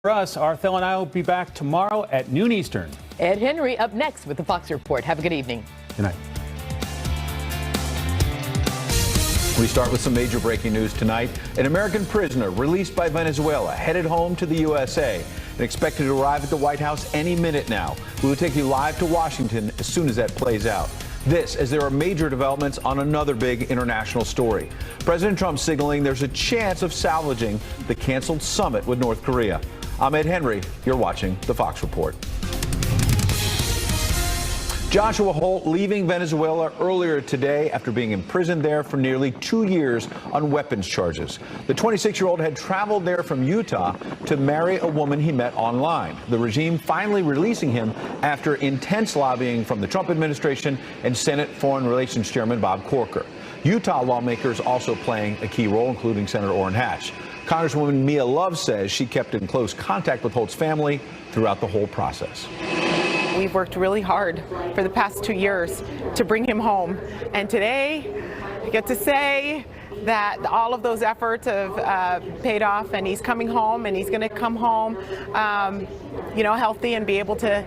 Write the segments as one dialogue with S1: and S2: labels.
S1: For us, Arthel and I will be back tomorrow at noon Eastern.
S2: Ed Henry up next with the Fox Report. Have a good evening.
S1: Good night.
S3: We start with some major breaking news tonight. An American prisoner released by Venezuela headed home to the USA and expected to arrive at the White House any minute now. We will take you live to Washington as soon as that plays out. This as there are major developments on another big international story. President Trump signaling there's a chance of salvaging the canceled summit with North Korea. I'm Ed Henry. You're watching the Fox Report. Joshua Holt leaving Venezuela earlier today after being imprisoned there for nearly 2 years on weapons charges. The 26-year-old had traveled there from Utah to marry a woman he met online. The regime finally releasing him after intense lobbying from the Trump administration and Senate Foreign Relations Chairman Bob Corker. Utah lawmakers also playing a key role, including Senator Orrin Hatch. Congresswoman Mia Love says she kept in close contact with Holt's family throughout the whole process.
S4: We've worked really hard for the past 2 years to bring him home. And today, I get to say that all of those efforts have paid off, and he's coming home, and he's going to come home, healthy and be able to,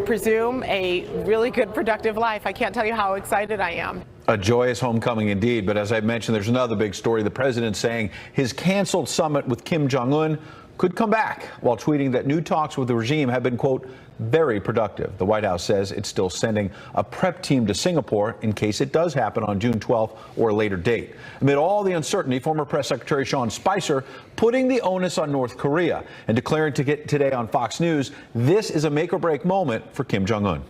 S4: presume a really good, productive life. I can't tell you how excited I am.
S3: A joyous homecoming indeed. But as I mentioned, there's another big story. The president saying his canceled summit with Kim Jong-un could come back, while tweeting that new talks with the regime have been, quote, very productive. The White House says it's still sending a prep team to Singapore in case it does happen on June 12th or a later date. Amid all the uncertainty, former Press Secretary Sean Spicer putting the onus on North Korea and declaring today on Fox News, this is a make or break moment for Kim Jong-un.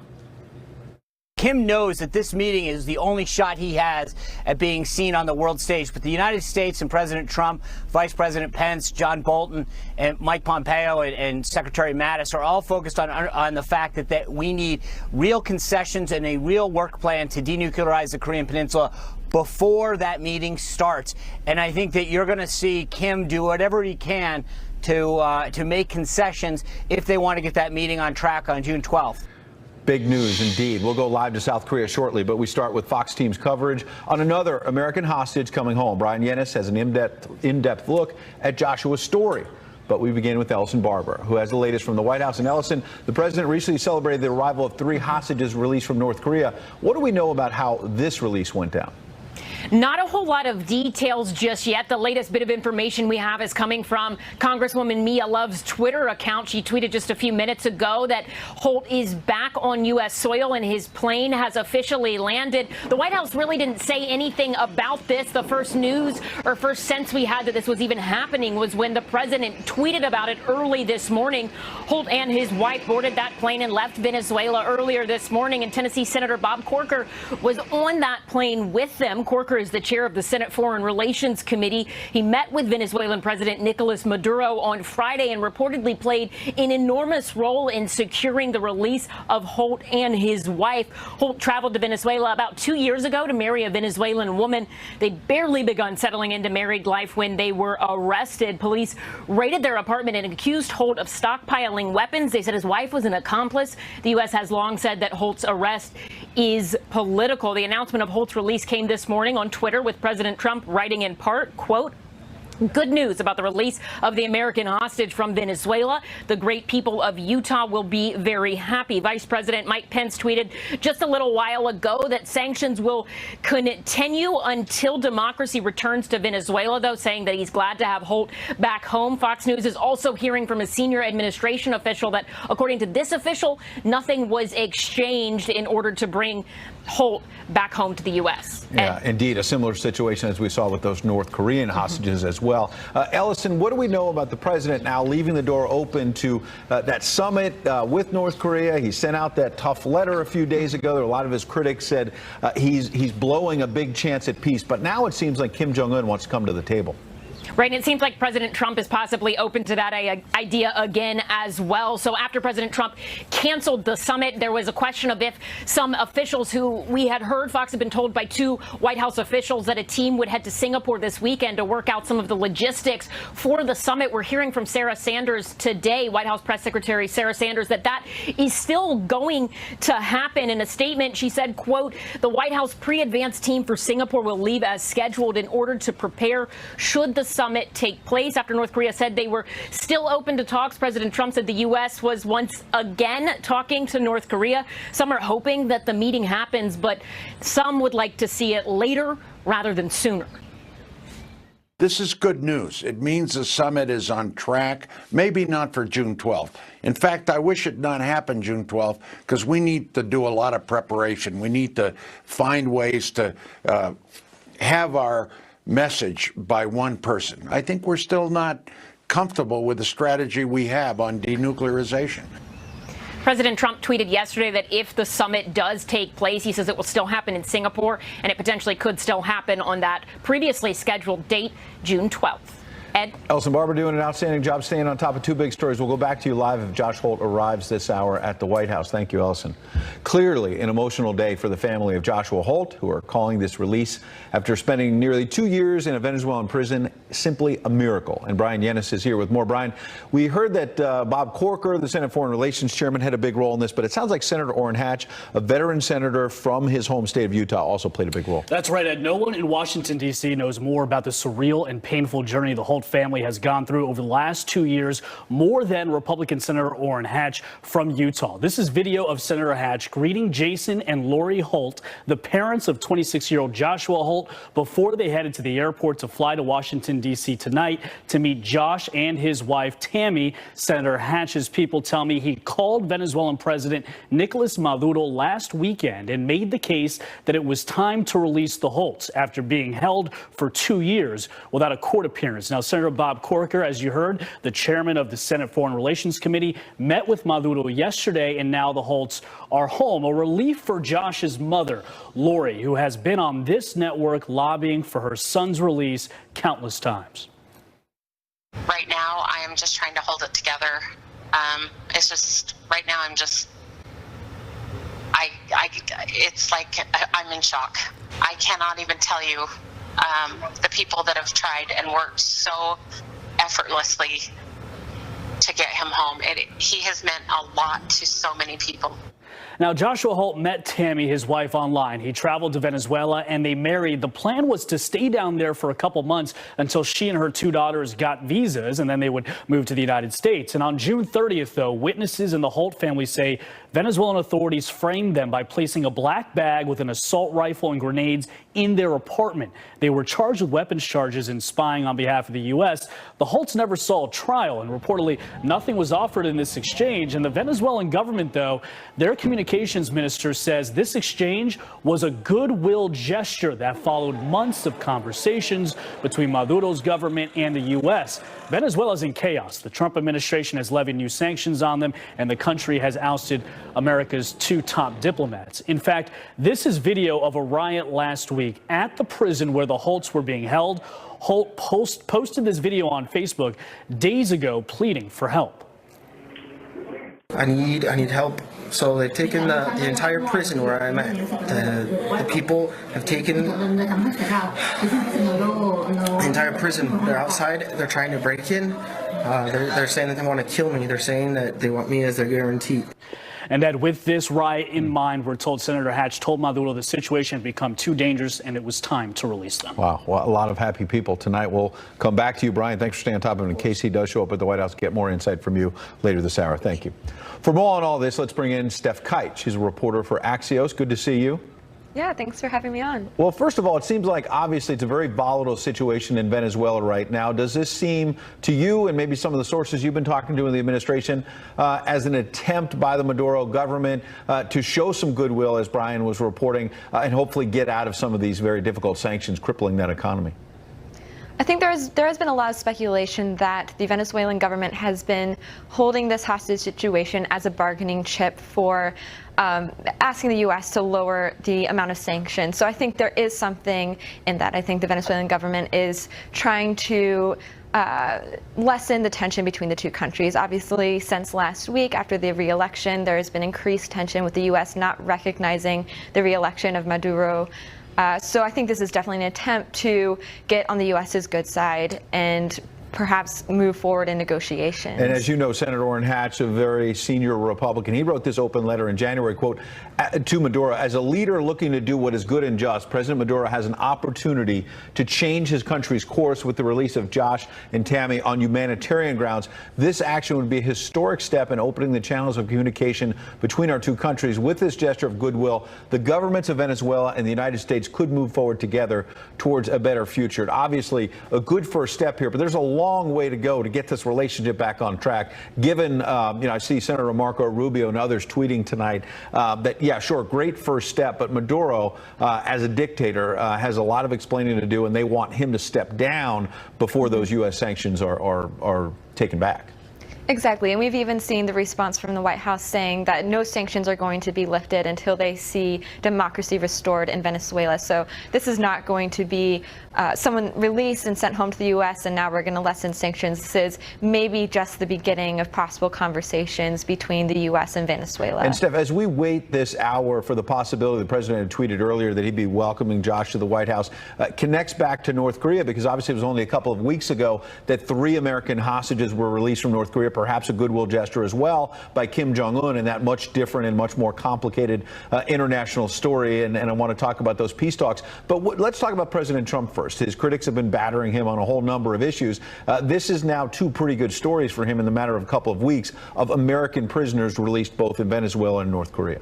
S5: Kim knows that this meeting is the only shot he has at being seen on the world stage. But the United States and President Trump, Vice President Pence, John Bolton, and Mike Pompeo and Secretary Mattis are all focused on the fact that we need real concessions and a real work plan to denuclearize the Korean Peninsula before that meeting starts. And I think that you're going to see Kim do whatever he can to make concessions if they want to get that meeting on track on June 12th.
S3: Big news indeed. We'll go live to South Korea shortly, but we start with Fox Team's coverage on another American hostage coming home. Brian Yennis has an in-depth look at Joshua's story. But we begin with Ellison Barber, who has the latest from the White House. And Ellison, the president recently celebrated the arrival of 3 hostages released from North Korea. What do we know about how this release went down?
S6: Not a whole lot of details just yet. The latest bit of information we have is coming from Congresswoman Mia Love's Twitter account. She tweeted just a few minutes ago that Holt is back on U.S. soil and his plane has officially landed. The White House really didn't say anything about this. The first news or first sense we had that this was even happening was when the president tweeted about it early this morning. Holt and his wife boarded that plane and left Venezuela earlier this morning, and Tennessee Senator Bob Corker was on that plane with them. Corker is the chair of the Senate Foreign Relations Committee. He met with Venezuelan President Nicolas Maduro on Friday and reportedly played an enormous role in securing the release of Holt and his wife. Holt traveled to Venezuela about 2 years ago to marry a Venezuelan woman. They'd barely begun settling into married life when they were arrested. Police raided their apartment and accused Holt of stockpiling weapons. They said his wife was an accomplice. The U.S. has long said that Holt's arrest is political. The announcement of Holt's release came this morning on Twitter, with President Trump writing in part, quote, "Good news about the release of the American hostage from Venezuela. The great people of Utah will be very happy." Vice President Mike Pence tweeted just a little while ago that sanctions will continue until democracy returns to Venezuela, though, saying that he's glad to have Holt back home. Fox News is also hearing from a senior administration official that, according to this official, nothing was exchanged in order to bring Holt back home to the U.S.
S3: Yeah, indeed, a similar situation as we saw with those North Korean hostages as well. Ellison, what do we know about the president now leaving the door open to that summit with North Korea? He sent out that tough letter a few days ago. A lot of his critics said he's blowing a big chance at peace. But now it seems like Kim Jong-un wants to come to the table.
S6: Right, and it seems like President Trump is possibly open to that idea again as well. So after President Trump canceled the summit, there was a question of if some officials who we had heard, Fox had been told by 2 White House officials that a team would head to Singapore this weekend to work out some of the logistics for the summit. We're hearing from Sarah Sanders today, White House Press Secretary Sarah Sanders, that is still going to happen. In a statement, she said, quote, "The White House pre-advance team for Singapore will leave as scheduled in order to prepare should the summit take place after North Korea said they were still open to talks. President Trump said the U.S. was once again talking to North Korea. Some are hoping that the meeting happens, but some would like to see it later rather than sooner.
S7: This is good news. It means the summit is on track, maybe not for June 12th. In fact, I wish it not happened June 12th because we need to do a lot of preparation. We need to find ways to have our message by one person. I think we're still not comfortable with the strategy we have on denuclearization.
S6: President Trump tweeted yesterday that if the summit does take place, he says it will still happen in Singapore, and it potentially could still happen on that previously scheduled date, June 12th. Ed?
S3: Elson Barber doing an outstanding job staying on top of two big stories. We'll go back to you live if Josh Holt arrives this hour at the White House. Thank you, Elson. Clearly an emotional day for the family of Joshua Holt, who are calling this release after spending nearly 2 years in a Venezuelan prison simply a miracle. And Brian Yennis is here with more. Brian, we heard that Bob Corker, the Senate Foreign Relations Chairman, had a big role in this, but it sounds like Senator Orrin Hatch, a veteran senator from his home state of Utah, also played a big role.
S8: That's right, Ed. No one in Washington, D.C. knows more about the surreal and painful journey the Holt family has gone through over the last 2 years, more than Republican Senator Orrin Hatch from Utah. This is video of Senator Hatch greeting Jason and Lori Holt, the parents of 26-year-old Joshua Holt, before they headed to the airport to fly to Washington, D.C. tonight to meet Josh and his wife, Tammy. Senator Hatch's people tell me he called Venezuelan President Nicolas Maduro last weekend and made the case that it was time to release the Holts after being held for 2 years without a court appearance. Now, Senator Bob Corker, as you heard, the chairman of the Senate Foreign Relations Committee, met with Maduro yesterday, and now the Holts are home. A relief for Josh's mother, Lori, who has been on this network lobbying for her son's release countless times.
S9: Right now, I am just trying to hold it together. It's just, right now, it's like I'm in shock. I cannot even tell you the people that have tried and worked so effortlessly to get him home. He has meant a lot to so many people.
S8: Now, Joshua Holt met Tammy, his wife, online. He traveled to Venezuela and they married. The plan was to stay down there for a couple months until she and her 2 daughters got visas, and then they would move to the United States. And on June 30th, though, witnesses in the Holt family say Venezuelan authorities framed them by placing a black bag with an assault rifle and grenades in their apartment. They were charged with weapons charges and spying on behalf of the U.S. The Holts never saw a trial, and reportedly nothing was offered in this exchange. And the Venezuelan government, though, their communications minister says this exchange was a goodwill gesture that followed months of conversations between Maduro's government and the U.S. Venezuela's in chaos. The Trump administration has levied new sanctions on them, and the country has ousted America's 2 top diplomats. In fact, this is video of a riot last week at the prison where the Holts were being held. Holt posted this video on Facebook days ago, pleading for help.
S10: I need help. So they've taken the entire prison where I'm at. The people have taken the entire prison. They're outside. They're trying to break in. They're saying that they want to kill me. They're saying that they want me as their guarantee.
S8: And Ed, with this riot in mind, we're told Senator Hatch told Maduro the situation had become too dangerous and it was time to release them.
S3: Wow, well, a lot of happy people tonight. We'll come back to you, Brian. Thanks for staying on top of it. In case he does show up at the White House, get more insight from you later this hour. Thank you. For more on all this, let's bring in Steph Kite. She's a reporter for Axios. Good to see you.
S11: Yeah, thanks for having me on.
S3: Well, first of all, it seems like obviously it's a very volatile situation in Venezuela right now. Does this seem to you and maybe some of the sources you've been talking to in the administration as an attempt by the Maduro government to show some goodwill, as Brian was reporting, and hopefully get out of some of these very difficult sanctions crippling that economy?
S11: I think there has been a lot of speculation that the Venezuelan government has been holding this hostage situation as a bargaining chip for asking the U.S. to lower the amount of sanctions. So I think there is something in that. I think the Venezuelan government is trying to lessen the tension between the two countries. Obviously, since last week, after the re-election, there has been increased tension with the U.S. not recognizing the re-election of Maduro. So I think this is definitely an attempt to get on the U.S.'s good side and perhaps move forward in negotiations.
S3: And as you know, Senator Orrin Hatch, a very senior Republican, he wrote this open letter in January, quote, to Maduro, as a leader looking to do what is good and just, President Maduro has an opportunity to change his country's course with the release of Josh and Tammy on humanitarian grounds. This action would be a historic step in opening the channels of communication between our two countries. With this gesture of goodwill, the governments of Venezuela and the United States could move forward together towards a better future. Obviously, a good first step here, but there's a long way to go to get this relationship back on track. Given, I see Senator Marco Rubio and others tweeting tonight that, yeah, sure, great first step, but Maduro, as a dictator, has a lot of explaining to do, and they want him to step down before those U.S. sanctions are taken back.
S11: Exactly, and we've even seen the response from the White House saying that no sanctions are going to be lifted until they see democracy restored in Venezuela. So this is not going to be someone released and sent home to the U.S. and now we're going to lessen sanctions. This is maybe just the beginning of possible conversations between the U.S. and Venezuela.
S3: And Steph, as we wait this hour for the possibility, the president had tweeted earlier that he'd be welcoming Josh to the White House, connects back to North Korea, because obviously it was only a couple of weeks ago that 3 American hostages were released from North Korea, perhaps a goodwill gesture as well by Kim Jong-un, and that much different and much more complicated international story. And I want to talk about those peace talks. But let's talk about President Trump first. His critics have been battering him on a whole number of issues. This is now 2 pretty good stories for him in the matter of a couple of weeks of American prisoners released both in Venezuela and North Korea.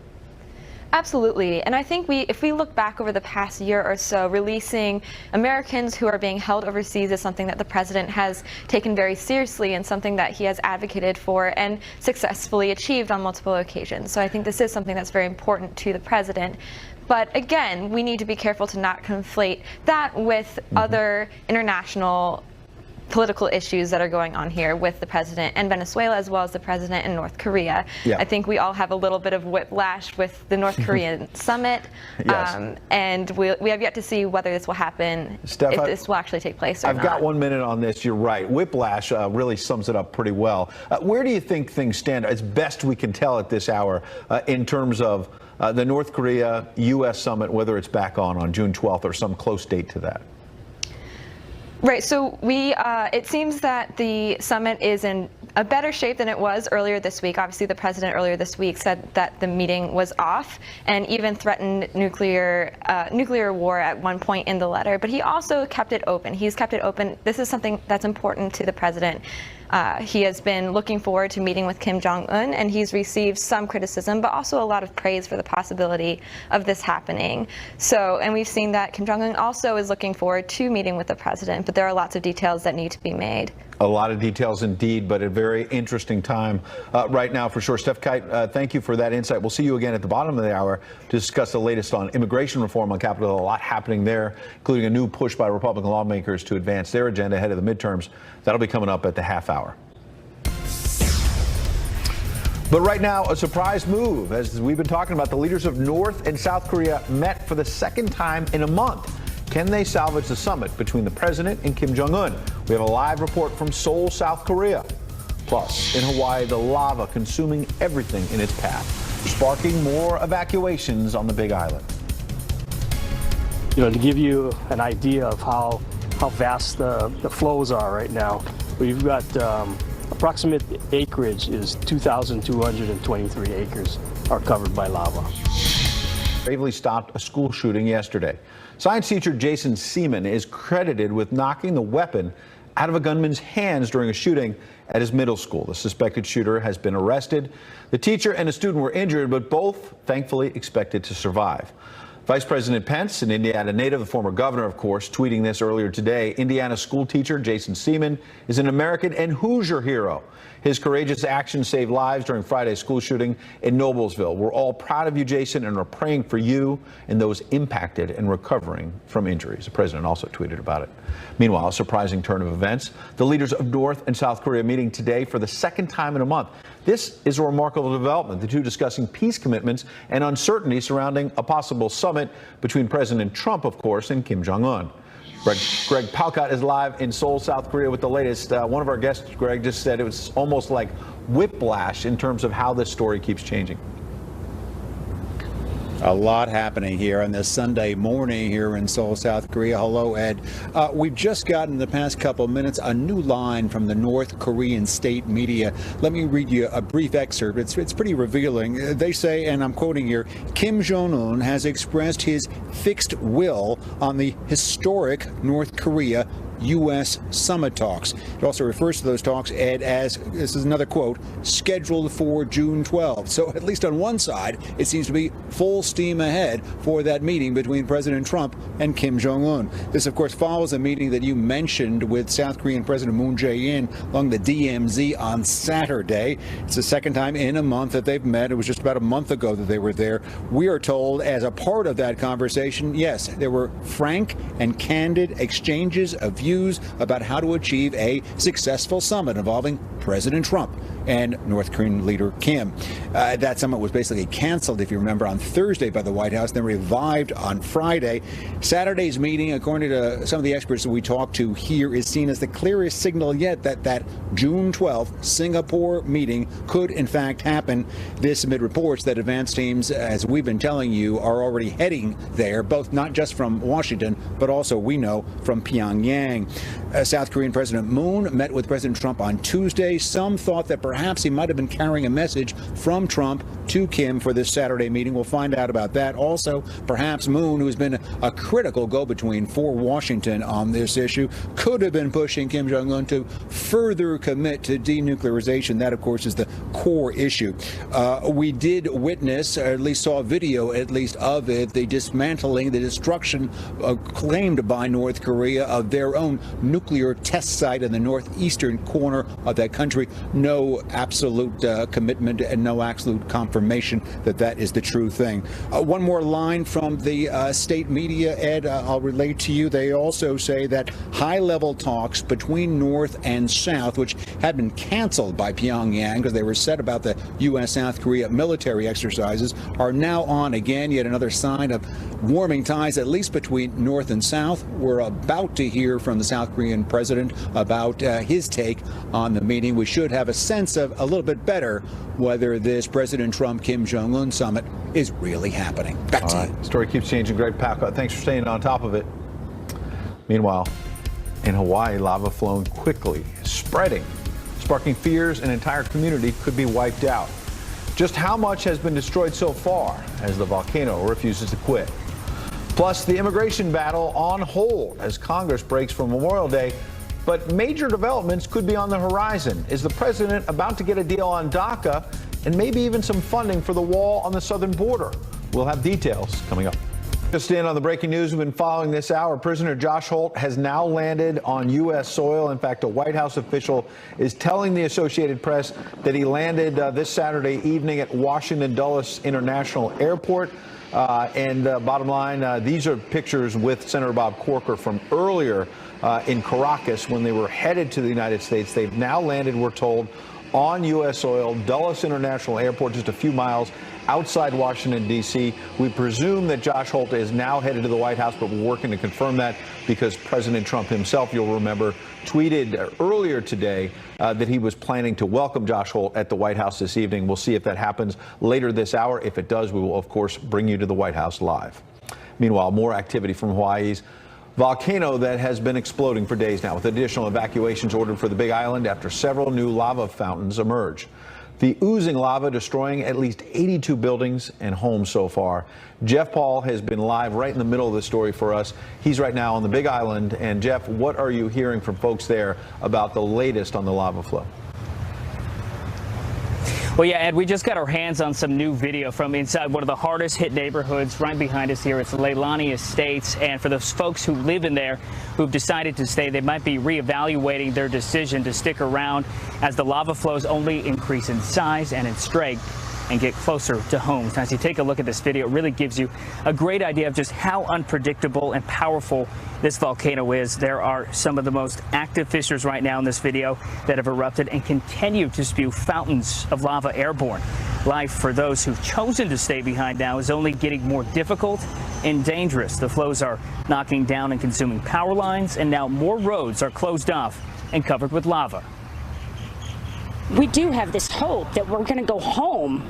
S11: Absolutely. And I think if we look back over the past year or so, releasing Americans who are being held overseas is something that the president has taken very seriously and something that he has advocated for and successfully achieved on multiple occasions. So I think this is something that's very important to the president. But again, we need to be careful to not conflate that with other international political issues that are going on here with the president and Venezuela, as well as the president in North Korea.
S3: Yeah.
S11: I think we all have a little bit of whiplash with the North Korean summit,
S3: Yes.
S11: and we have yet to see whether this will happen,
S3: Steph,
S11: if this will actually take place or
S3: I've
S11: not.
S3: got 1 minute on this. You're right. Whiplash really sums it up pretty well. Where do you think things stand, as best we can tell at this hour, in terms of the North Korea U.S. summit, whether it's back on June 12th or some close date to that?
S11: Right, so it seems that the summit is in a better shape than it was earlier this week. Obviously, the president earlier this week said that the meeting was off and even threatened nuclear war at one point in the letter. But he also kept it open. He's kept it open. This is something that's important to the president. He has been looking forward to meeting with Kim Jong-un, and he's received some criticism, but also a lot of praise for the possibility of this happening. So, and we've seen that Kim Jong-un also is looking forward to meeting with the president, but there are lots of details that need to be made.
S3: A lot of details indeed, but a very interesting time right now for sure. Steph Kite, thank you for that insight. We'll see you again at the bottom of the hour to discuss the latest on immigration reform on Capitol Hill. A lot happening there, including a new push by Republican lawmakers to advance their agenda ahead of the midterms. That'll be coming up at the half hour. But right now, a surprise move. As we've been talking about, the leaders of North and South Korea met for the second time in a month. Can they salvage the summit between the president and Kim Jong-un? We have a live report from Seoul, South Korea. Plus, in Hawaii, the lava consuming everything in its path, sparking more evacuations on the Big Island.
S12: To give you an idea of how vast the flows are right now, we've got approximate acreage is 2,223 acres are covered by lava.
S3: Bravely stopped a school shooting yesterday. Science teacher Jason Seaman is credited with knocking the weapon out of a gunman's hands during a shooting at his middle school. The suspected shooter has been arrested. The teacher and a student were injured, but both thankfully expected to survive. Vice President Pence, an Indiana native, the former governor, of course, tweeting this earlier today. Indiana school teacher Jason Seaman is an American and Hoosier hero. His courageous actions saved lives during Friday's school shooting in Noblesville. We're all proud of you, Jason, and are praying for you and those impacted and recovering from injuries. The president also tweeted about it. Meanwhile, a surprising turn of events. The leaders of North and South Korea meeting today for the second time in a month. This is a remarkable development, the two discussing peace commitments and uncertainty surrounding a possible summit between President Trump, of course, and Kim Jong-un. Greg Palkot is live in Seoul, South Korea with the latest. One of our guests, Greg, just said it was almost like whiplash in terms of how this story keeps changing.
S13: A lot happening here on this Sunday morning here in Seoul, South Korea. Hello, Ed. We've just gotten in the past couple of minutes a new line from the North Korean state media. Let me read you a brief excerpt. It's pretty revealing. They say, and I'm quoting here, Kim Jong-un has expressed his fixed will on the historic North Korea U.S. summit talks. It also refers to those talks, Ed, as, this is another quote, scheduled for June 12th. So at least on one side, it seems to be full steam ahead for that meeting between President Trump and Kim Jong-un. This, of course, follows a meeting that you mentioned with South Korean President Moon Jae-in along the DMZ on Saturday. It's the second time in a month that they've met. It was just about a month ago that they were there. We are told as a part of that conversation, yes, there were frank and candid exchanges of views about how to achieve a successful summit involving President Trump and North Korean leader Kim. That summit was basically canceled, if you remember, on Thursday by the White House, then revived on Friday. Saturday's meeting, according to some of the experts that we talked to here, is seen as the clearest signal yet that June 12th Singapore meeting could in fact happen. This amid reports that advance teams, as we've been telling you, are already heading there, both not just from Washington, but also, we know, from Pyongyang. South Korean President Moon met with President Trump on Tuesday. Some thought that perhaps he might have been carrying a message from Trump to Kim for this Saturday meeting. We'll find out about that. Also, perhaps Moon, who's been a critical go-between for Washington on this issue, could have been pushing Kim Jong-un to further commit to denuclearization. That, of course, is the core issue. We did witness, or at least saw a video, at least of it, the dismantling, the destruction claimed by North Korea of their own nuclear test site in the northeastern corner of that country. No absolute commitment and no absolute confirmation that that is the true thing. One more line from the state media, Ed, I'll relate to you. They also say that high-level talks between North and South, which had been canceled by Pyongyang because they were set about the U.S.-South Korea military exercises, are now on again. Yet another sign of warming ties, at least between North and South. We're about to hear from the South Korean president about his take on the meeting. We should have a sense of a little bit better whether this President Trump-Kim Jong-un summit is really happening. Back to you.
S3: Story keeps changing. Greg Palka, thanks for staying on top of it. Meanwhile, in Hawaii, lava flowing quickly, spreading, sparking fears an entire community could be wiped out. Just how much has been destroyed so far as the volcano refuses to quit? Plus, the immigration battle on hold as Congress breaks for Memorial Day. But major developments could be on the horizon. Is the president about to get a deal on DACA and maybe even some funding for the wall on the southern border? We'll have details coming up. Just in on the breaking news we've been following this hour, prisoner Josh Holt has now landed on U.S. soil. In fact, a White House official is telling the Associated Press that he landed this Saturday evening at Washington Dulles International Airport. Bottom line, these are pictures with Senator Bob Corker from earlier in Caracas when they were headed to the United States. They've now landed, we're told, on U.S. soil, Dulles International Airport, just a few miles outside Washington, D.C. We presume that Josh Holt is now headed to the White House, but we're working to confirm that because President Trump himself, you'll remember, tweeted earlier today that he was planning to welcome Josh Holt at the White House this evening. We'll see if that happens later this hour. If it does, we will, of course, bring you to the White House live. Meanwhile, more activity from Hawaii's volcano that has been exploding for days now, with additional evacuations ordered for the Big Island after several new lava fountains emerge. The oozing lava destroying at least 82 buildings and homes so far. Jeff Paul has been live right in the middle of the story for us. He's right now on the Big Island. And Jeff, what are you hearing from folks there about the latest on the lava flow?
S14: Well, yeah, Ed, we just got our hands on some new video from inside one of the hardest hit neighborhoods right behind us here. It's Leilani Estates. And for those folks who live in there who've decided to stay, they might be reevaluating their decision to stick around as the lava flows only increase in size and in strength and get closer to homes. Now, as you take a look at this video, it really gives you a great idea of just how unpredictable and powerful this volcano is. There are some of the most active fissures right now in this video that have erupted and continue to spew fountains of lava airborne. Life for those who've chosen to stay behind now is only getting more difficult and dangerous. The flows are knocking down and consuming power lines, and now more roads are closed off and covered with lava.
S15: We do have this hope that we're going to go home,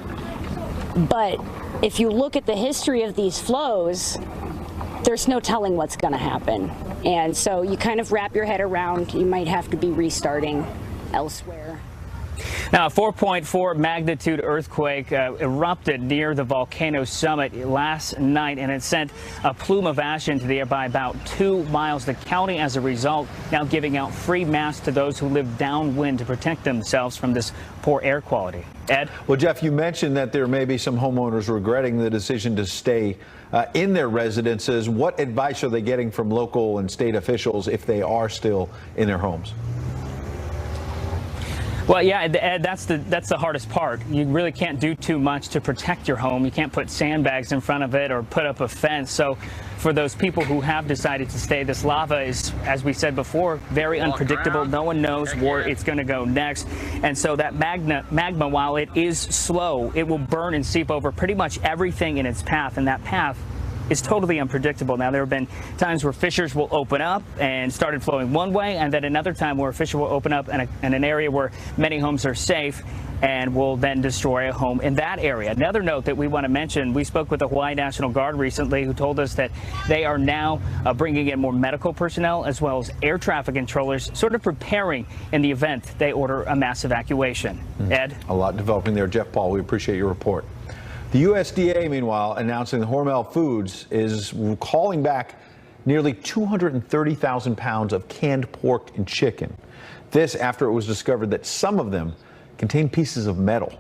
S15: but if you look at the history of these flows, there's no telling what's going to happen. And so you kind of wrap your head around, you might have to be restarting elsewhere.
S14: Now, a 4.4 magnitude earthquake erupted near the volcano summit last night, and it sent a plume of ash into the air by about 2 miles. The county, as a result, now giving out free masks to those who live downwind to protect themselves from this poor air quality. Ed?
S3: Well, Jeff, you mentioned that there may be some homeowners regretting the decision to stay in their residences. What advice are they getting from local and state officials if they are still in their homes?
S14: Well, yeah, Ed, that's the hardest part. You really can't do too much to protect your home. You can't put sandbags in front of it or put up a fence. So for those people who have decided to stay, this lava is, as we said before, very unpredictable. No one knows where it's going to go next. And so that magma, while it is slow, it will burn and seep over pretty much everything in its path. And that path is totally unpredictable. Now, there have been times where fissures will open up and started flowing one way, and then another time where a fissure will open up in an area where many homes are safe and will then destroy a home in that area. Another note that we want to mention, we spoke with the Hawaii National Guard recently, who told us that they are now bringing in more medical personnel as well as air traffic controllers, sort of preparing in the event they order a mass evacuation. Ed?
S3: A lot developing there. Jeff Paul, we appreciate your report. The USDA, meanwhile, announcing that Hormel Foods is calling back nearly 230,000 pounds of canned pork and chicken. This after it was discovered that some of them contain pieces of metal.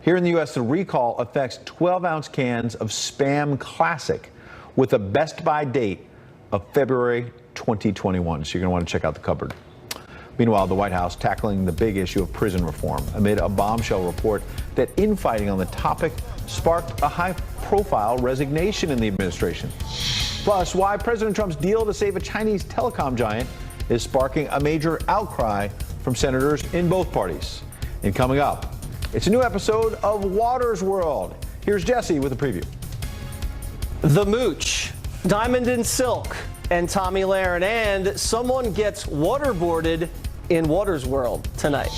S3: Here in the U.S., the recall affects 12-ounce cans of Spam Classic with a best by date of February 2021. So you're going to want to check out the cupboard. Meanwhile, the White House tackling the big issue of prison reform amid a bombshell report that infighting on the topic sparked a high-profile resignation in the administration. Plus, why President Trump's deal to save a Chinese telecom giant is sparking a major outcry from senators in both parties. And coming up, it's a new episode of Water's World. Here's Jesse with a preview.
S16: The Mooch, Diamond and Silk, and Tommy Lahren, and someone gets waterboarded in Water's World tonight.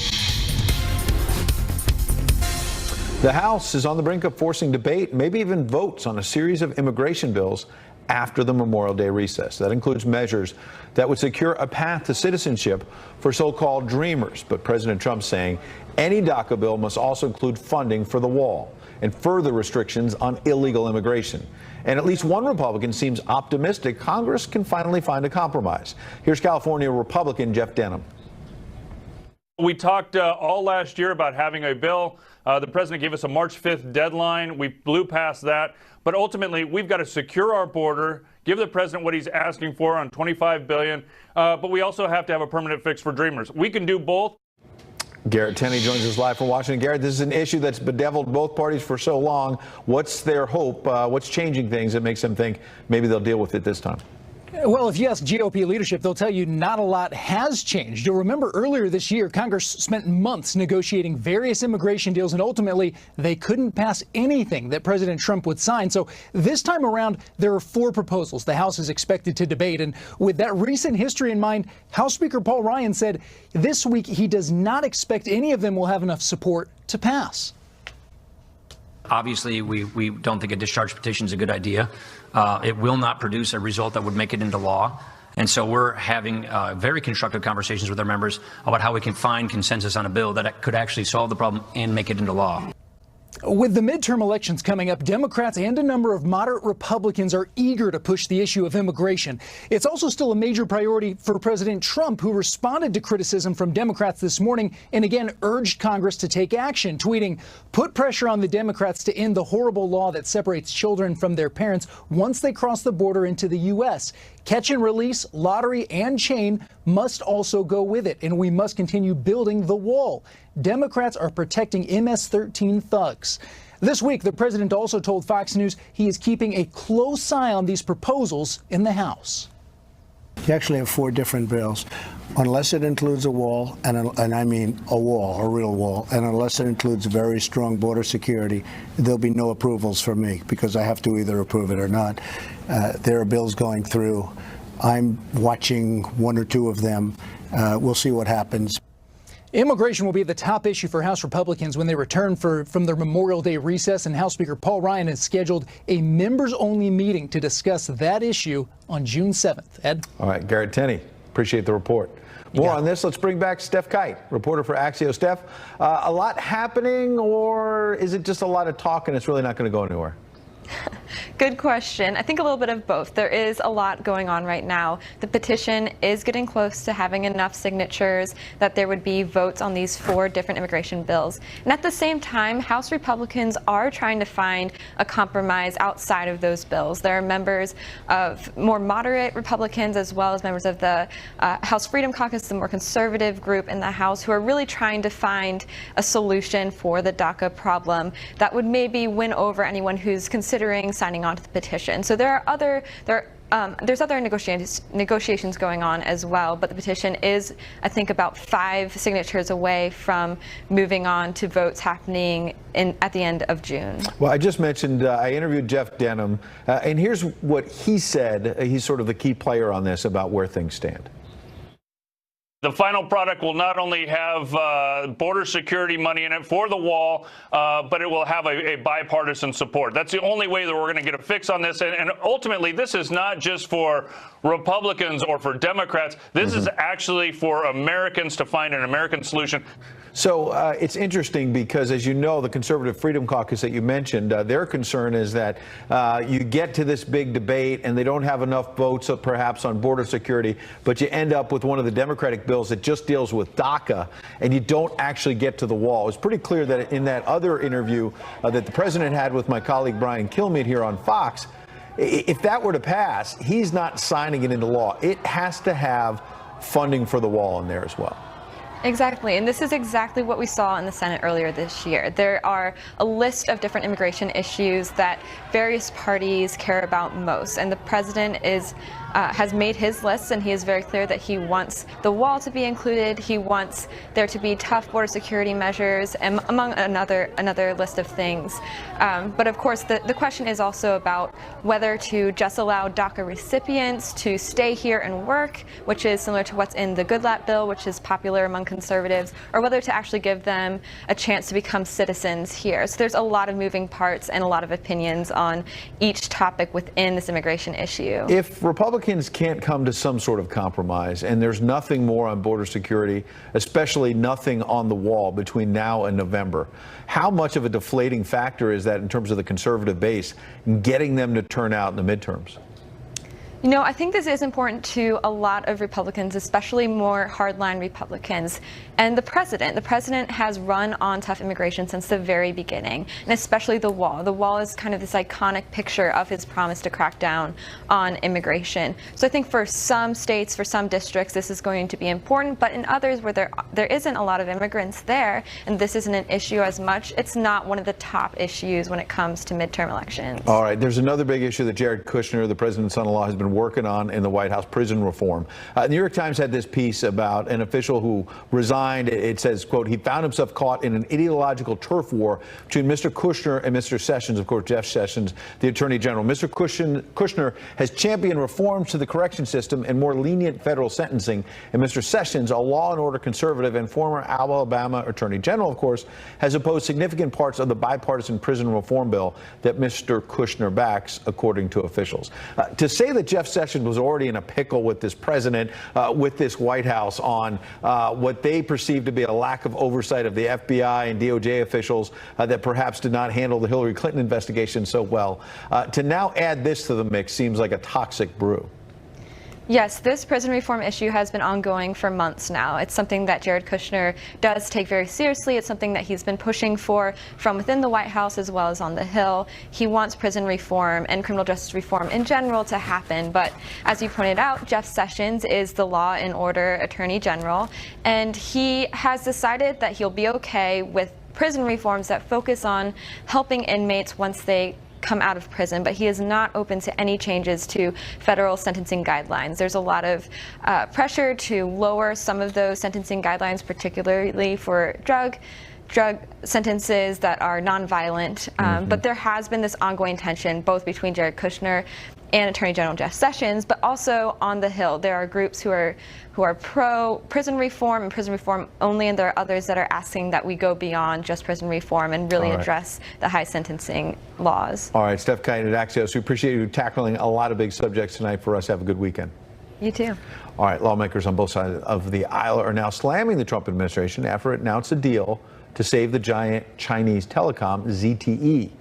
S3: The House is on the brink of forcing debate, maybe even votes on a series of immigration bills after the Memorial Day recess. That includes measures that would secure a path to citizenship for so-called dreamers. But President Trump saying any DACA bill must also include funding for the wall and further restrictions on illegal immigration. And at least one Republican seems optimistic Congress can finally find a compromise. Here's California Republican Jeff Denham.
S17: We talked all last year about having a bill. The president gave us a March 5th deadline. We blew past that. But ultimately, we've got to secure our border, give the president what he's asking for on $25 billion. But we also have to have a permanent fix for dreamers. We can do both.
S3: Garrett Tenney joins us live from Washington. Garrett, this is an issue that's bedeviled both parties for so long. What's their hope? What's changing things that makes them think maybe they'll deal with it this time?
S18: Well, if you ask GOP leadership, they'll tell you not a lot has changed. You'll remember earlier this year, Congress spent months negotiating various immigration deals, and ultimately they couldn't pass anything that President Trump would sign. So this time around, there are 4 proposals the House is expected to debate. And with that recent history in mind, House Speaker Paul Ryan said this week he does not expect any of them will have enough support to pass.
S19: Obviously, we don't think a discharge petition is a good idea. It will not produce a result that would make it into law. And so we're having very constructive conversations with our members about how we can find consensus on a bill that could actually solve the problem and make it into law.
S18: With the midterm elections coming up, Democrats and a number of moderate Republicans are eager to push the issue of immigration. It's also still a major priority for President Trump, who responded to criticism from Democrats this morning and again urged Congress to take action, tweeting, "Put pressure on the Democrats to end the horrible law that separates children from their parents once they cross the border into the U.S. Catch and release, lottery, and chain must also go with it, and we must continue building the wall. Democrats are protecting MS-13 thugs." This week, the president also told Fox News he is keeping a close eye on these proposals in the House.
S20: You actually have 4 different bills. Unless it includes a wall, and I mean a wall, a real wall, and unless it includes very strong border security, there'll be no approvals for me because I have to either approve it or not. There are bills going through. I'm watching 1 or 2 of them. We'll see what happens.
S18: Immigration will be the top issue for House Republicans when they return from their Memorial Day recess, and House Speaker Paul Ryan has scheduled a members-only meeting to discuss that issue on June 7th. Ed?
S3: All right, Garrett Tenney, appreciate the report. More on this. Let's bring back Steph Kite, reporter for Axios. Steph, a lot happening, or is it just a lot of talk and it's really not going to go anywhere?
S11: Good question. I think a little bit of both. There is a lot going on right now. The petition is getting close to having enough signatures that there would be votes on these 4 different immigration bills. And at the same time, House Republicans are trying to find a compromise outside of those bills. There are members of more moderate Republicans as well as members of the House Freedom Caucus, the more conservative group in the House, who are really trying to find a solution for the DACA problem that would maybe win over anyone who's considering signing on to the petition. So there's other negotiations going on as well, but the petition is, I think, about 5 signatures away from moving on to votes happening at the end of June.
S3: Well, I just mentioned I interviewed Jeff Denham, and here's what he said. He's sort of the key player on this about where things stand.
S17: The final product will not only have border security money in it for the wall, but it will have a bipartisan support. That's the only way that we're going to get a fix on this. And ultimately, this is not just for Republicans or for Democrats. This is actually for Americans to find an American solution.
S3: So it's interesting because, as you know, the Conservative Freedom Caucus that you mentioned, their concern is that you get to this big debate and they don't have enough votes perhaps on border security, but you end up with one of the Democratic bills that just deals with DACA and you don't actually get to the wall. It's pretty clear that in that other interview that the president had with my colleague Brian Kilmeade here on Fox, if that were to pass, he's not signing it into law. It has to have funding for the wall in there as well.
S11: Exactly, and this is exactly what we saw in the Senate earlier this year. There are a list of different immigration issues that various parties care about most, and the president has made his list, and he is very clear that he wants the wall to be included. He wants there to be tough border security measures, and among another list of things. But of course, the question is also about whether to just allow DACA recipients to stay here and work, which is similar to what's in the Goodlatte bill, which is popular among conservatives, or whether to actually give them a chance to become citizens here. So there's a lot of moving parts and a lot of opinions on each topic within this immigration issue.
S3: If Republicans can't come to some sort of compromise and there's nothing more on border security, especially nothing on the wall between now and November, how much of a deflating factor is that in terms of the conservative base and getting them to turn out in the midterms?
S11: You know, I think this is important to a lot of Republicans, especially more hardline Republicans. And the president has run on tough immigration since the very beginning, and especially the wall. The wall is kind of this iconic picture of his promise to crack down on immigration. So I think for some states, for some districts, this is going to be important, but in others where there isn't a lot of immigrants there, and this isn't an issue as much, it's not one of the top issues when it comes to midterm elections.
S3: All right, there's another big issue that Jared Kushner, the president's son-in-law, has been working on in the White House: prison reform. The New York Times had this piece about an official who resigned. It says, quote, he found himself caught in an ideological turf war between Mr. Kushner and Mr. Sessions, of course, Jeff Sessions, the Attorney General. Mr. Kushner has championed reforms to the correction system and more lenient federal sentencing. And Mr. Sessions, a law and order conservative and former Alabama Attorney General, of course, has opposed significant parts of the bipartisan prison reform bill that Mr. Kushner backs, according to officials. To say that Jeff Sessions was already in a pickle with this president, with this White House on what they perceived to be a lack of oversight of the FBI and DOJ officials that perhaps did not handle the Hillary Clinton investigation so well, to now add this to the mix seems like a toxic brew.
S11: Yes, this prison reform issue has been ongoing for months now. It's something that Jared Kushner does take very seriously. It's something that he's been pushing for from within the White House as well as on the Hill. He wants prison reform and criminal justice reform in general to happen. But as you pointed out, Jeff Sessions is the law and order Attorney General, and he has decided that he'll be okay with prison reforms that focus on helping inmates once they come out of prison, but he is not open to any changes to federal sentencing guidelines. There's a lot of pressure to lower some of those sentencing guidelines, particularly for drug drug sentences that are nonviolent. But there has been this ongoing tension both between Jared Kushner and Attorney General Jeff Sessions, but also on the Hill. There are groups who are pro prison reform and prison reform only, and there are others that are asking that we go beyond just prison reform and really address the high sentencing laws.
S3: All right, Steph Kinan at Axios, we appreciate you tackling a lot of big subjects tonight for us. Have a good weekend.
S11: You too.
S3: All right, lawmakers on both sides of the aisle are now slamming the Trump administration after it announced a deal to save the giant Chinese telecom ZTE.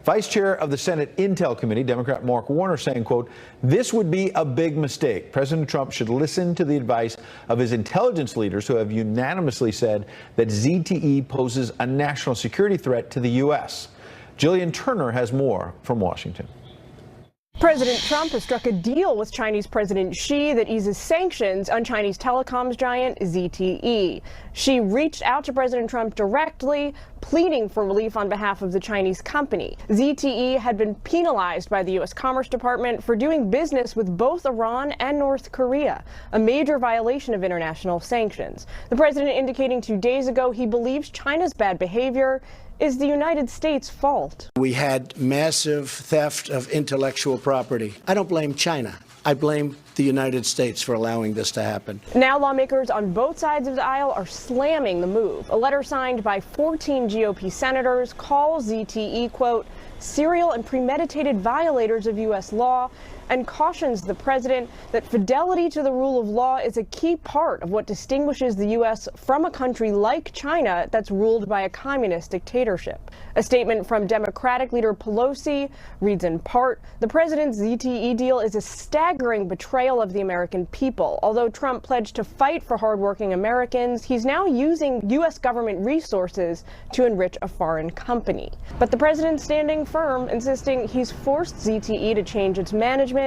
S3: Vice Chair of the Senate Intel Committee, Democrat Mark Warner, saying, quote, "This would be a big mistake. President Trump should listen to the advice of his intelligence leaders who have unanimously said that ZTE poses a national security threat to the U.S." Jillian Turner has more from Washington.
S21: President Trump has struck a deal with Chinese President Xi that eases sanctions on Chinese telecoms giant ZTE. Xi reached out to President Trump directly, pleading for relief on behalf of the Chinese company. ZTE had been penalized by the U.S. Commerce Department for doing business with both Iran and North Korea, a major violation of international sanctions. The president indicating 2 days ago he believes China's bad behavior is the United States' fault.
S20: We had massive theft of intellectual property. I don't blame China. I blame the United States for allowing this to happen.
S21: Now lawmakers on both sides of the aisle are slamming the move. A letter signed by 14 GOP senators calls ZTE, quote, serial and premeditated violators of U.S. law, and cautions the president that fidelity to the rule of law is a key part of what distinguishes the U.S. from a country like China that's ruled by a communist dictatorship. A statement from Democratic leader Pelosi reads in part, the president's ZTE deal is a staggering betrayal of the American people. Although Trump pledged to fight for hardworking Americans, he's now using U.S. government resources to enrich a foreign company. But the president's standing firm, insisting he's forced ZTE to change its management,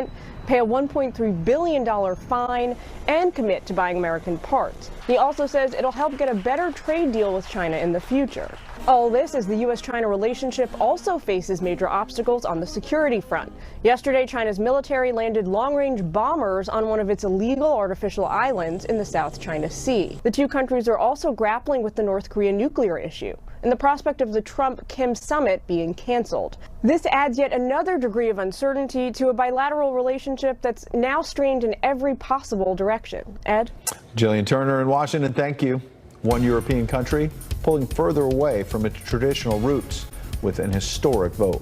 S21: pay a $1.3 billion fine, and commit to buying American parts. He also says it'll help get a better trade deal with China in the future. All this as the U.S.-China relationship also faces major obstacles on the security front. Yesterday, China's military landed long-range bombers on one of its illegal artificial islands in the South China Sea. The two countries are also grappling with the North Korea nuclear issue and the prospect of the Trump-Kim summit being canceled. This adds yet another degree of uncertainty to a bilateral relationship that's now strained in every possible direction. Ed?
S3: Jillian Turner in Washington, thank you. One European country pulling further away from its traditional roots with an historic vote.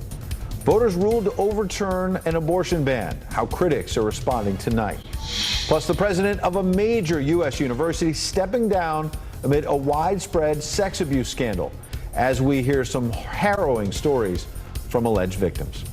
S3: Voters ruled to overturn an abortion ban. How critics are responding tonight. Plus, the president of a major U.S. university stepping down amid a widespread sex abuse scandal, as we hear some harrowing stories from alleged victims.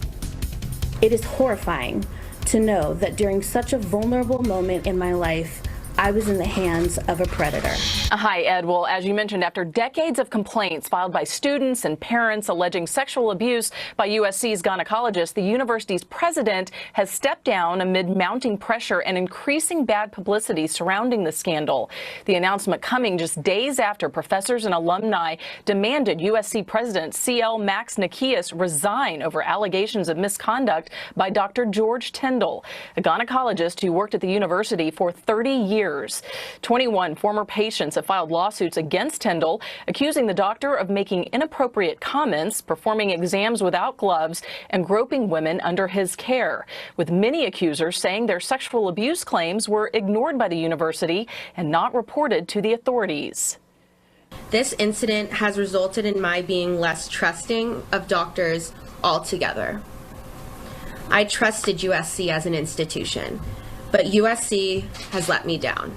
S22: It is horrifying to know that during such a vulnerable moment in my life, I was in the hands of a predator.
S2: Hi, Ed. Well, as you mentioned, after decades of complaints filed by students and parents alleging sexual abuse by USC's gynecologist, the university's president has stepped down amid mounting pressure and increasing bad publicity surrounding the scandal. The announcement coming just days after professors and alumni demanded USC President C.L. Max Nikias resign over allegations of misconduct by Dr. George Tyndall, a gynecologist who worked at the university for 30 years. 21 former patients have filed lawsuits against Tyndall, accusing the doctor of making inappropriate comments, performing exams without gloves, and groping women under his care, with many accusers saying their sexual abuse claims were ignored by the university and not reported to the authorities.
S23: This incident has resulted in my being less trusting of doctors altogether. I trusted USC as an institution, but USC has let me down.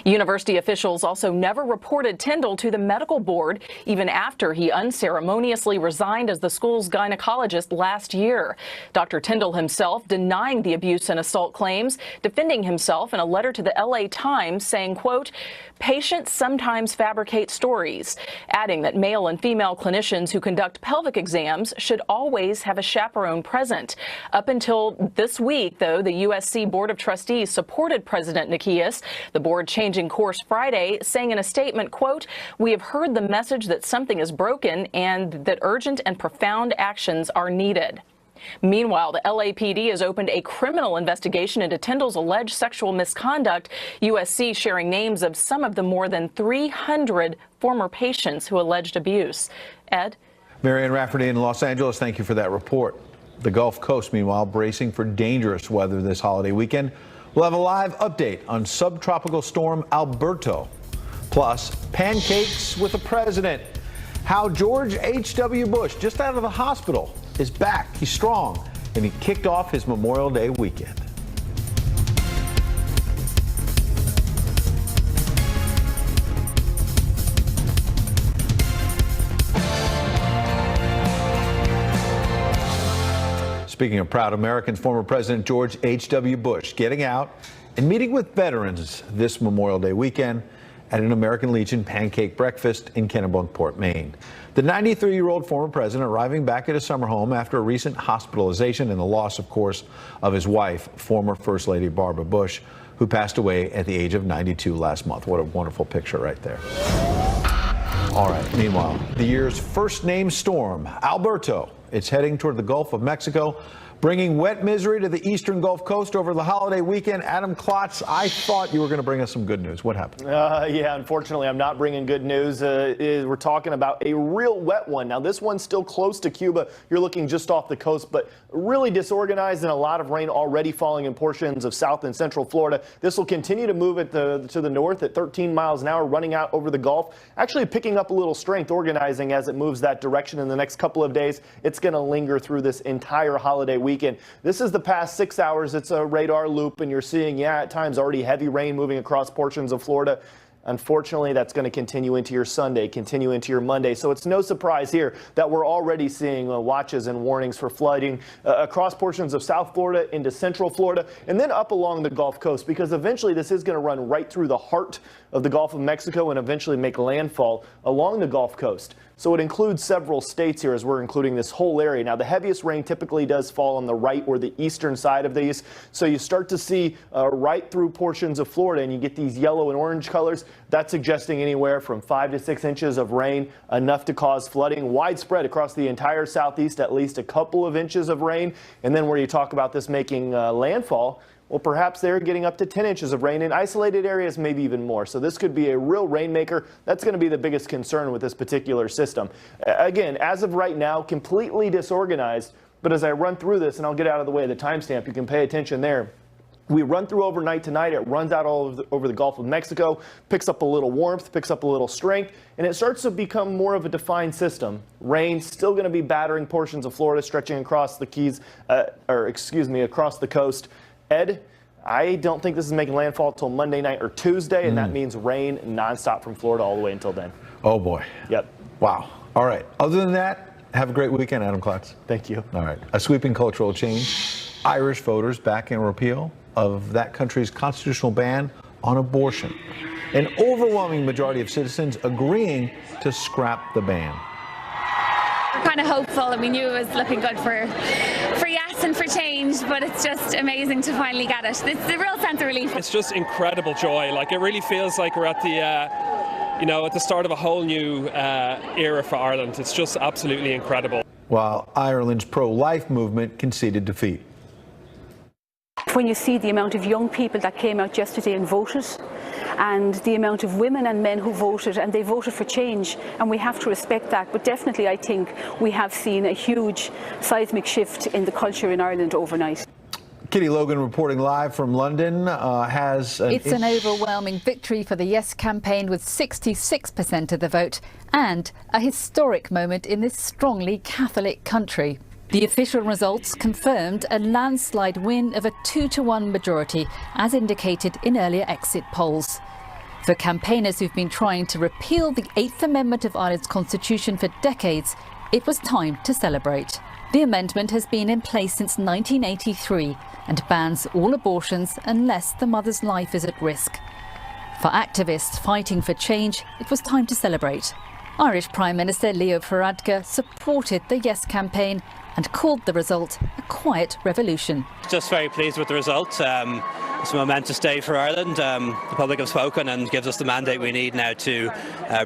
S2: University officials also never reported Tyndall to the medical board, even after he unceremoniously resigned as the school's gynecologist last year. Dr. Tyndall himself denying the abuse and assault claims, defending himself in a letter to the LA Times saying, quote, patients sometimes fabricate stories, adding that male and female clinicians who conduct pelvic exams should always have a chaperone present. Up until this week, though, the USC Board of Trustees supported President Nikias. The board changing course Friday, saying in a statement, quote, we have heard the message that something is broken and that urgent and profound actions are needed. Meanwhile, the LAPD has opened a criminal investigation into Tyndall's alleged sexual misconduct. USC sharing names of some of the more than 300 former patients who alleged abuse. Ed?
S3: Marianne Rafferty in Los Angeles, thank you for that report. The Gulf Coast, meanwhile, bracing for dangerous weather this holiday weekend. We'll have a live update on subtropical storm Alberto. Plus, pancakes with the president. How George H.W. Bush, just out of the hospital, is back. He's strong, and he kicked off his Memorial Day weekend. Speaking of proud Americans, former President George H.W. Bush getting out and meeting with veterans this Memorial Day weekend at an American Legion pancake breakfast in Kennebunkport, Maine. The 93-year-old former president arriving back at his summer home after a recent hospitalization and the loss, of course, of his wife, former First Lady Barbara Bush, who passed away at the age of 92 last month. What a wonderful picture right there. All right, meanwhile, the year's first named storm, Alberto. It's heading toward the Gulf of Mexico, bringing wet misery to the eastern Gulf Coast over the holiday weekend. Adam Klotz, I thought you were going to bring us some good news. What happened?
S1: Yeah, unfortunately, I'm not bringing good news. We're talking about a real wet one. Now, this one's still close to Cuba. You're looking just off the coast, but really disorganized and a lot of rain already falling in portions of south and central Florida. This will continue to move to the north at 13 miles an hour, running out over the Gulf, actually picking up a little strength, organizing as it moves that direction in the next couple of days. It's going to linger through this entire holiday weekend. This is the past 6 hours. It's a radar loop, and you're seeing, at times already heavy rain moving across portions of Florida. Unfortunately, that's going to continue into your Sunday, continue into your Monday. So it's no surprise here that we're already seeing watches and warnings for flooding across portions of South Florida into Central Florida and then up along the Gulf Coast, because eventually this is going to run right through the heart of the Gulf of Mexico and eventually make landfall along the Gulf Coast. So it includes several states here as we're including this whole area. Now, the heaviest rain typically does fall on the right or the eastern side of these. So you start to see right through portions of Florida and you get these yellow and orange colors. That's suggesting anywhere from 5 to 6 inches of rain, enough to cause flooding widespread across the entire southeast, at least a couple of inches of rain. And then where you talk about this making landfall, well, perhaps they're getting up to 10 inches of rain in isolated areas, maybe even more. So this could be a real rainmaker. That's going to be the biggest concern with this particular system. Again, as of right now, completely disorganized. But as I run through this, and I'll get out of the way of the timestamp, you can pay attention there. We run through overnight tonight. It runs out all over the Gulf of Mexico, picks up a little warmth, picks up a little strength, and it starts to become more of a defined system. Rain still going to be battering portions of Florida, stretching across the Keys, across the coast. Ed, I don't think this is making landfall until Monday night or Tuesday, and that means rain nonstop from Florida all the way until then.
S3: Oh, boy.
S1: Yep.
S3: Wow. All right. Other than that, have a great weekend, Adam Klotz.
S1: Thank you.
S3: All right. A sweeping cultural change. Irish voters back in repeal of that country's constitutional ban on abortion. An overwhelming majority of citizens agreeing to scrap the ban.
S4: We're kind of hopeful, and we knew it was looking good for yes and for change, but it's just amazing to finally get it. It's a real sense of relief.
S5: It's just incredible joy. Like, it really feels like we're at the at the start of a whole new era for Ireland. It's just absolutely incredible.
S3: While Ireland's pro-life movement conceded defeat.
S24: When you see the amount of young people that came out yesterday and voted, and the amount of women and men who voted, and they voted for change, and we have to respect that. But definitely, I think we have seen a huge seismic shift in the culture in Ireland overnight.
S3: Kitty Logan reporting live from London has...
S25: It's an overwhelming victory for the Yes campaign with 66% of the vote, and a historic moment in this strongly Catholic country. The official results confirmed a landslide win of a 2-to-1 majority, as indicated in earlier exit polls. For campaigners who've been trying to repeal the 8th Amendment of Ireland's constitution for decades, it was time to celebrate. The amendment has been in place since 1983 and bans all abortions unless the mother's life is at risk. For activists fighting for change, it was time to celebrate. Irish Prime Minister Leo Varadkar supported the Yes campaign and called the result a quiet revolution.
S26: Just very pleased with the result.
S6: It's a momentous day for Ireland. The public have spoken and gives us the mandate we need now to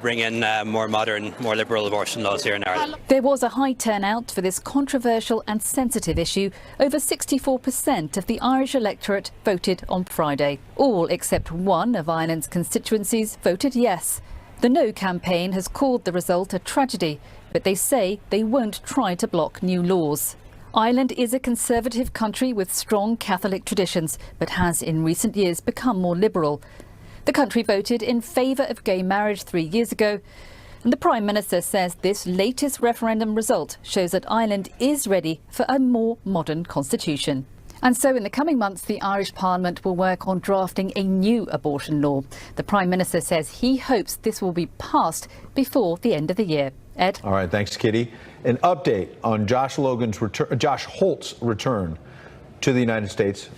S6: bring in more modern, more liberal abortion laws here in Ireland.
S25: There was a high turnout for this controversial and sensitive issue. Over 64% of the Irish electorate voted on Friday. All except one of Ireland's constituencies voted yes. The No campaign has called the result a tragedy, but they say they won't try to block new laws. Ireland is a conservative country with strong Catholic traditions, but has in recent years become more liberal. The country voted in favour of gay marriage 3 years ago, and the Prime Minister says this latest referendum result shows that Ireland is ready for a more modern constitution. And so in the coming months, the Irish Parliament will work on drafting a new abortion law. The Prime Minister says he hopes this will be passed before the end of the year. Ed?
S3: All right, thanks, Kitty. An update on Josh Holt's return to the United States.